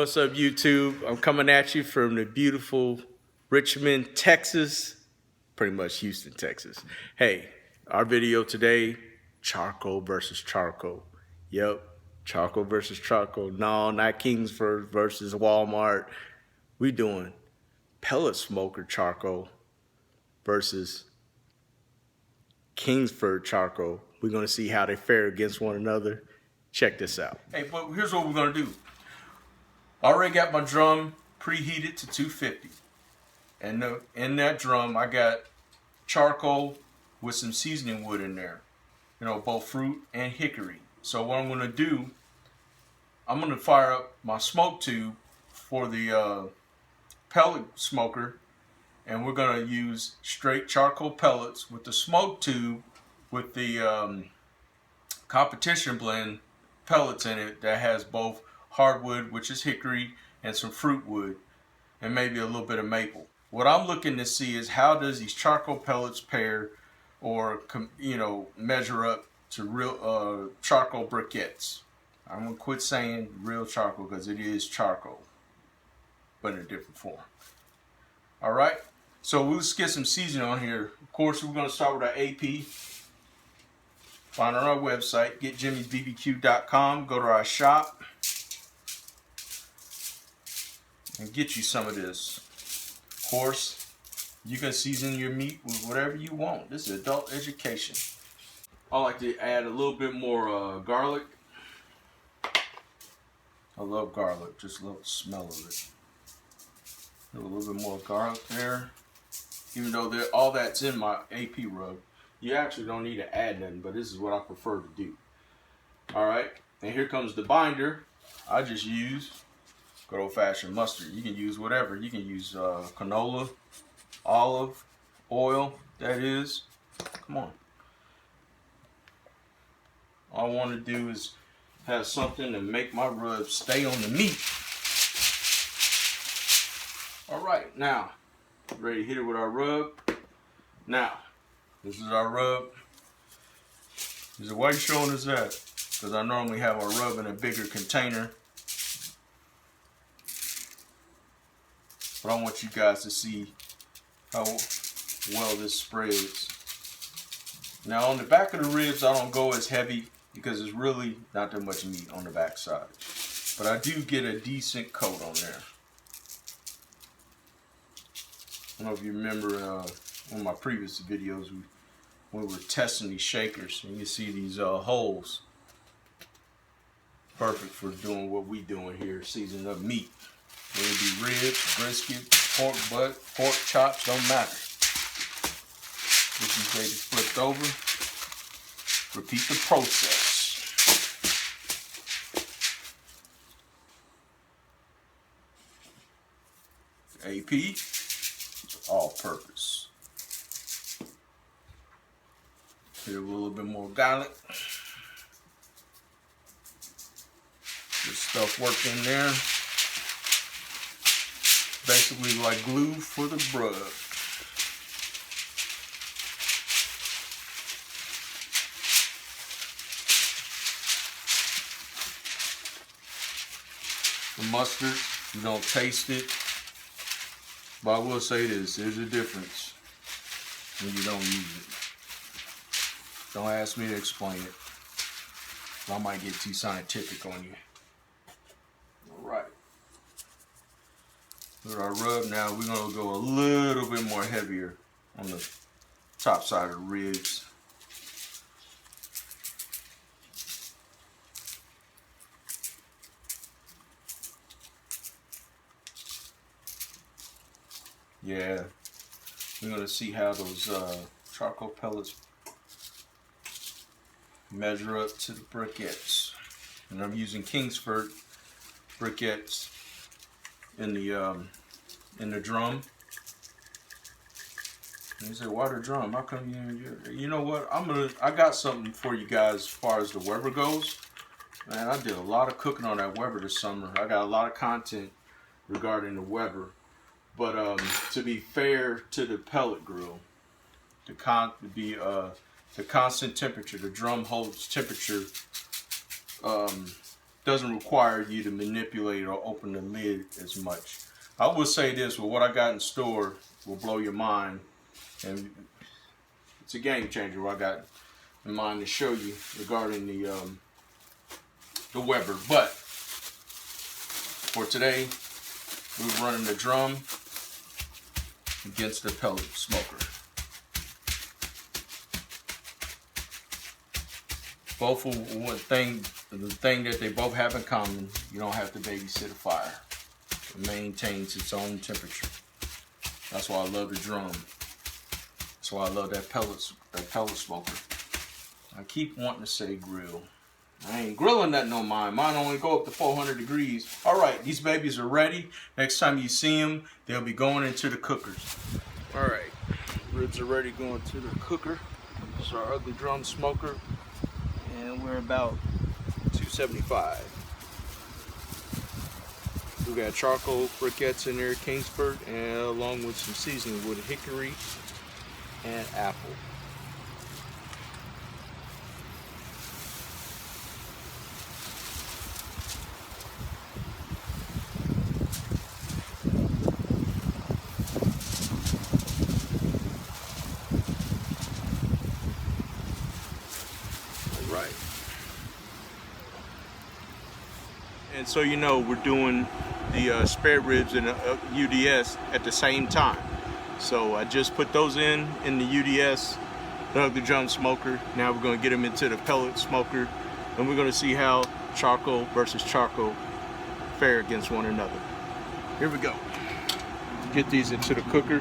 What's up, YouTube? I'm coming at you from the beautiful Richmond, Texas, pretty much Houston, Texas. Hey, our video today, charcoal versus charcoal. Yep, charcoal versus charcoal. No, not Kingsford versus Walmart. We doing pellet smoker charcoal versus Kingsford charcoal. We're gonna see how they fare against one another. Check this out. Hey, but here's what we're gonna do. I already got my drum preheated to 250. And in that drum, I got charcoal with some seasoning wood in there. You know, both fruit and hickory. So what I'm going to do, I'm going to fire up my smoke tube for the pellet smoker. And we're going to use straight charcoal pellets with the smoke tube with the competition blend pellets in it that has both hardwood, which is hickory, and some fruit wood, and maybe a little bit of maple. What I'm looking to see is how does these charcoal pellets pair or, you know, measure up to real charcoal briquettes. I'm going to quit saying real charcoal because it is charcoal, but in a different form. All right, so we'll just get some seasoning on here. Of course, we're going to start with our AP. Find on our website, getjimmysbbq.com. Go to our shop and get you some of this. Of course, you can season your meat with whatever you want. This is adult education. I like to add a little bit more garlic. I love garlic, just love the smell of it. A little bit more garlic there. Even though all that's in my AP rub, you actually don't need to add nothing, but this is what I prefer to do. All right, and here comes the binder. I just use good old-fashioned mustard. You can use whatever. You can use canola, olive oil, that is. Come on. All I want to do is have something to make my rub stay on the meat. All right, now, ready to hit it with our rub. Now, this is our rub. He said, why are you showing us that? Because I normally have our rub in a bigger container. But I want you guys to see how well this spreads. Now on the back of the ribs, I don't go as heavy because there's really not that much meat on the back side. But I do get a decent coat on there. I don't know if you remember one of my previous videos when we were testing these shakers, and you see these holes. Perfect for doing what we doing here, seasoning up meat. Whether it be ribs, brisket, pork butt, pork chops, don't matter. Get these babies flipped over. Repeat the process. AP, all purpose. Hit it with a little bit more garlic. This stuff worked in there. Basically like glue for the rub. The mustard, you don't taste it. But I will say this, there's a difference when you don't use it. Don't ask me to explain it. I might get too scientific on you. Alright. With our rub now, we're going to go a little bit more heavier on the top side of the ribs. Yeah, we're going to see how those charcoal pellets measure up to the briquettes. And I'm using Kingsford briquettes in the drum. And you say, why the drum? How come you know what? I got something for you guys as far as the Weber goes. Man, I did a lot of cooking on that Weber this summer. I got a lot of content regarding the Weber. But to be fair to the pellet grill, the constant temperature, the drum holds temperature doesn't require you to manipulate or open the lid as much. I will say this, with what I got in store will blow your mind, and it's a game changer what I got in mind to show you regarding the Weber. But for today, we're running the drum against the pellet smoker. Both of the thing that they both have in common, you don't have to babysit a fire. It maintains its own temperature. That's why I love the drum. That's why I love that pellet smoker. I keep wanting to say grill. I ain't grilling that no mine. Mine only go up to 400 degrees. All right, these babies are ready. Next time you see them, they'll be going into the cookers. All right, ribs are ready going to the cooker. This is our ugly drum smoker, and we're about 275. We got charcoal briquettes in there, Kingsford, and along with some seasoning with hickory and apple. All right. And so you know, we're doing the spare ribs and UDS at the same time. So I just put those in the UDS, the ugly drum smoker. Now we're going to get them into the pellet smoker, and we're going to see how charcoal versus charcoal fare against one another. Here we go. Get these into the cooker.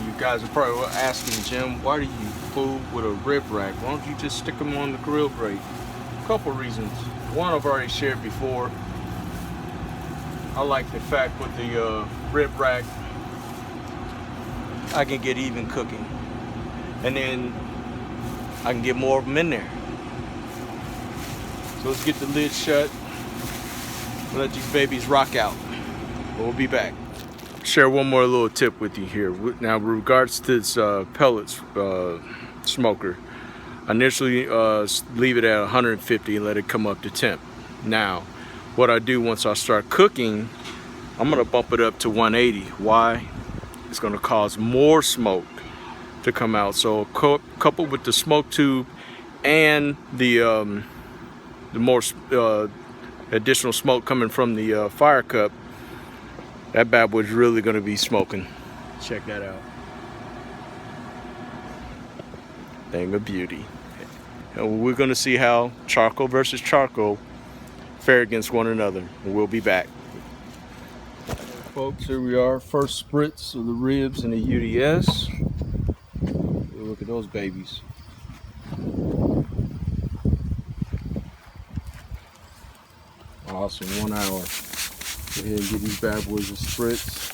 You guys are probably asking, Jim, why do you fool with a rib rack? Why don't you just stick them on the grill grate? A couple reasons. One I've already shared before. I like the fact with the rib rack, I can get even cooking. And then I can get more of them in there. So let's get the lid shut and let these babies rock out. We'll be back. Share one more little tip with you here. Now, with regards to this pellets smoker, I initially leave it at 150 and let it come up to temp. Now, what I do once I start cooking, I'm gonna bump it up to 180. Why? It's gonna cause more smoke to come out. So coupled with the smoke tube and the more additional smoke coming from the fire cup, that bad boy's really gonna be smoking. Check that out. Thing of beauty. And we're gonna see how charcoal versus charcoal fare against one another. We'll be back. Folks, here we are. First spritz of the ribs and the UDS. Look at those babies. Awesome, 1 hour. Go ahead and give these bad boys a spritz.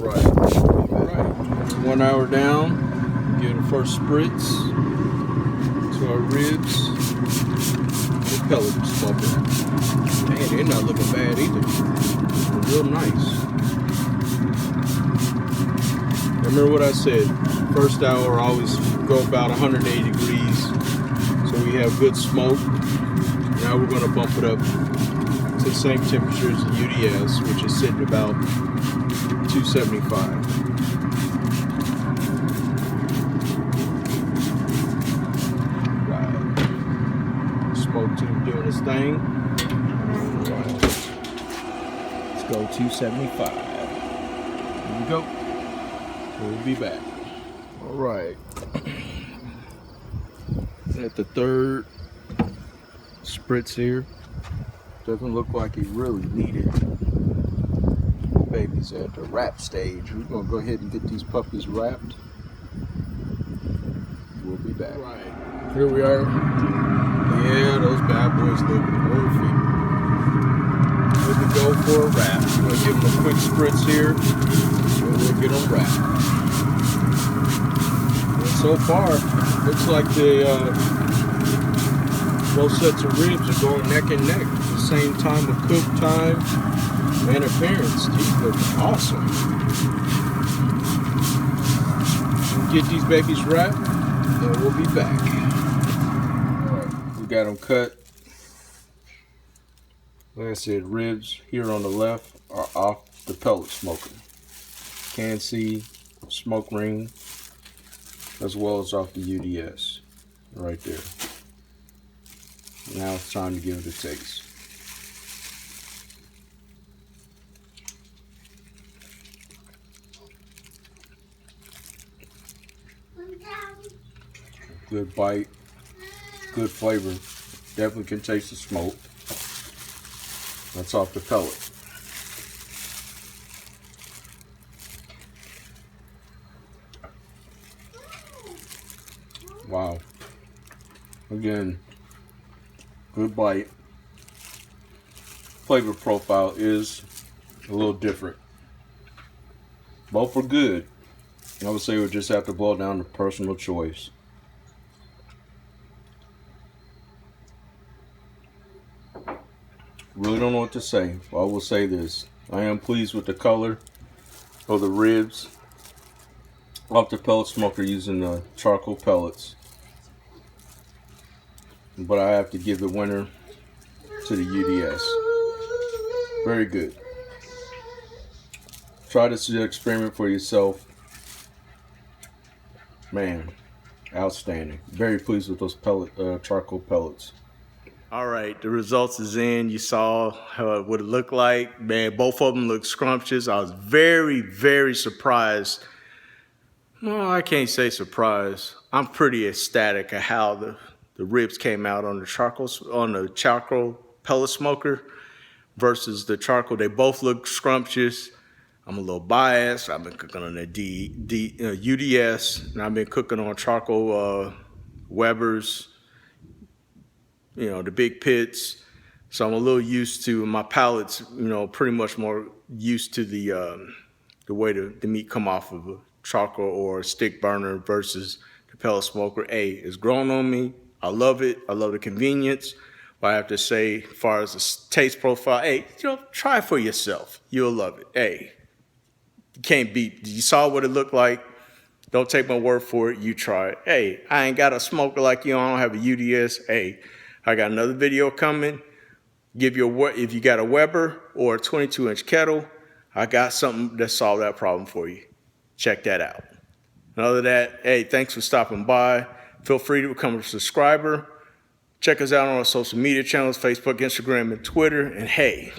Right. 1 hour down. Give it a first spritz to our ribs. The pellet smoker. Man, they're not looking bad either. They're real nice. Remember what I said, first hour always go about 180 degrees, so we have good smoke. Now we're going to bump it up to the same temperature as the UDS, which is sitting about 275. Right. Smoke tube doing its thing. Right. Let's go 275. Here we go. We'll be back. All right. At the third spritz here. Doesn't look like he really needed. Baby's at the wrap stage. We're gonna go ahead and get these puppies wrapped. We'll be back. Right. Here we are. Yeah, those bad boys look perfect. to go for a wrap. We're going to give them a quick spritz here, and we'll get them wrapped. And so far, looks like both sets of ribs are going neck and neck at the same time of cook time and appearance. These look awesome. We'll get these babies wrapped, and we'll be back. Alright, we got them cut. Like I said, ribs here on the left are off the pellet smoker. Can see smoke ring as well as off the UDS right there. Now it's time to give it a taste. Good bite, good flavor. Definitely can taste the smoke. That's off the pellet. Wow. Again, good bite. Flavor profile is a little different. Both are good. I would say we just have to boil down to personal choice. Really don't know what to say, but I will say this. I am pleased with the color of the ribs off the pellet smoker using the charcoal pellets. But I have to give the winner to the UDS. Very good. Try this experiment for yourself. Man, outstanding. Very pleased with those charcoal pellets. All right, the results is in. You saw what it looked like. Man, both of them look scrumptious. I was very, very surprised. Well, I can't say surprised. I'm pretty ecstatic at how the ribs came out on the charcoal pellet smoker versus the charcoal. They both look scrumptious. I'm a little biased. I've been cooking on the UDS, and I've been cooking on charcoal Weber's. You know, the big pits. So I'm a little used to, my palate's, you know, pretty much more used to the way the meat come off of a charcoal or a stick burner versus the pellet smoker. Hey, it's grown on me. I love it. I love the convenience. But I have to say, as far as the taste profile, hey, you know, try it for yourself. You'll love it. Hey, you can't beat. You saw what it looked like. Don't take my word for it. You try it. Hey, I ain't got a smoker like you. I don't have a UDS. Hey, I got another video coming. If you got a Weber or a 22-inch kettle, I got something that solved that problem for you. Check that out. And other than that, hey, thanks for stopping by. Feel free to become a subscriber. Check us out on our social media channels, Facebook, Instagram, and Twitter. And hey,